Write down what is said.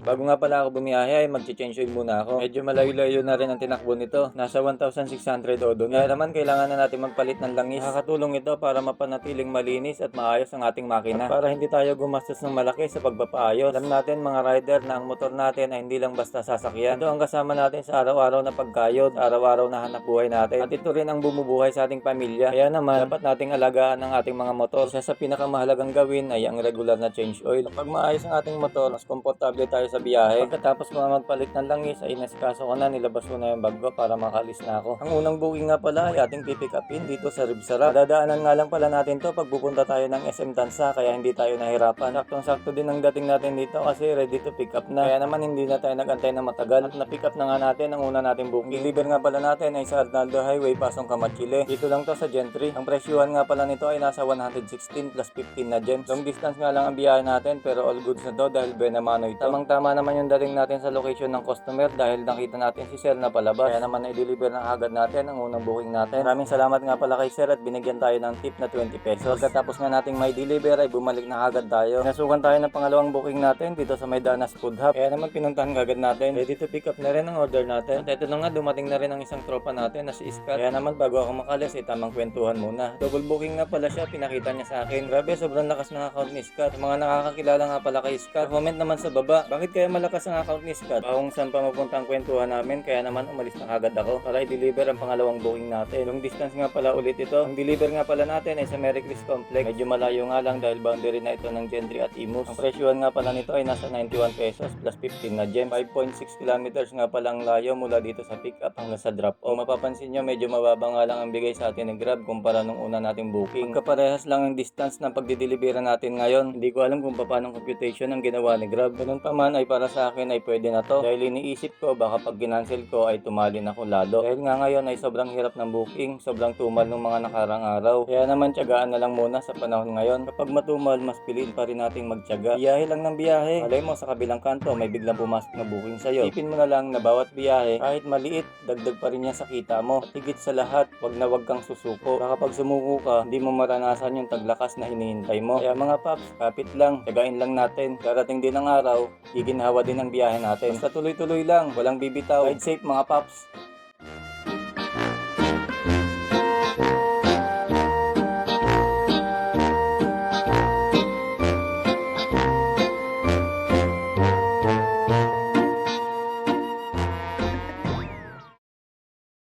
Bago nga pala ako bumiyahe ay mag-change oil muna ako. Medyo malayo-layo na rin ang tinakbo nito. Nasa 1,600 odo. Kaya naman kailangan na natin magpalit ng langis. Nakakatulong ito para mapanatiling malinis at maayos ang ating makina. At para hindi tayo gumastos ng malaki sa pagpapaayos. Alam natin mga rider na ang motor natin ay hindi lang basta sasakyan. Ito ang kasama natin sa araw-araw na pagkayod, araw-araw na hanap buhay natin. At ito rin ang bumubuhay sa ating pamilya. Kaya naman dapat nating alagaan ang ating mga motor. Isa sa pinakamahalagang gawin ay ang regular na change oil. Kapag maayos ang ating motor, mas komportable tayo sa biyahe. Pagkatapos ko na magpalit ng langis ay inaskaso ko na, nilabas ko na yung bag ko para makalis na ako. Ang unang booking nga pala ay ating pipick upin dito sa Ribsara. Dadaanan nga lang pala natin to pag pupunta tayo ng SM Tansa, kaya hindi tayo nahirapan. Saktong-sakto din ang dating natin dito kasi ready to pick up na. Kaya naman hindi na tayo nagantay na matagal at na-pick up na nga natin ang una nating booking. Deliver nga pala natin ay sa Arnaldo Highway, Pasong Kamachile. Dito lang to sa Gentry. Ang presyuhan nga pala nito ay nasa 116 plus 15 na gems. Long distance nga lang ang biyahe natin pero all goods na to dahil Benamano ito. Tamang-tama naman yung dating natin sa location ng customer dahil nakita natin si Sir na palabas. Kaya naman i-deliver na agad natin ang unang booking natin. Maraming salamat nga pala kay Sir at binigyan tayo ng tip na 20 pesos. Pagkatapos nga nating may deliver ay bumalik na agad tayo. Nasukan tayo ng pangalawang booking natin dito sa Maydanas Food Hub. Kaya naman pinuntahan agad natin. Ready to pick up na rin ang order natin. At ito na nga, dumating na rin ang isang tropa natin na si Iskar. Kaya naman bago ako makalis ay tamang kwentuhan muna. Double booking nga pala siya, pinakita niya sa akin. Grabe, sobrang lakas ng account ni Iskar. Sa mga nakakakilala nga pala kay Iskar, comment naman sa baba. Bakit kaya malakas ang account ni Scott? Kung saan pa mapunta ang kwentuhan namin, kaya naman umalis na agad ako para i-deliver ang pangalawang booking natin. Long distance nga pala ulit ito. Ang deliver nga pala natin ay sa Merry Chris Complex. Medyo malayo nga lang dahil boundary na ito ng Gentry at Imus. Ang presyuhan nga pala nito ay nasa 91 pesos plus 15 na gem. 5.6 kilometers nga pala ang layo mula dito sa pick up hanggang sa drop off. Mapapansin nyo, medyo mababa nga lang ang bigay sa atin ng Grab kumpara nung una nating booking. Magkaparehas lang ang distance ng pagdidelivera natin ngayon. Hindi ko alam kung paano computation ang ginawa ni Grab. Ganun pa man ay para sa akin ay pwede na to dahil iniisip ko baka pag ginancel ko ay tumalin ako lalo dahil nga ngayon ay sobrang hirap ng booking, sobrang tumal ng mga nakarang araw, kaya naman tiyagaan na lang muna sa panahon ngayon. Kapag matumal, mas piliin pa rin nating magtiyaga. Biyahe lang ng biyahe, malay mo sa kabilang kanto may biglang pumasok na booking sa'yo. Isipin mo na lang na bawat biyahe kahit maliit, dagdag pa rin yan sa kita mo. At higit sa lahat, wag kang susuko. Baka pag sumuko ka, hindi mo maranasan yung taglakas na hinihintay mo. Kaya mga paps, kapit lang, tiyagain lang natin. Darating din ang araw, giginhawa din ang biyahe natin. Basta tuloy-tuloy lang, walang bibitaw. Ride safe mga paps.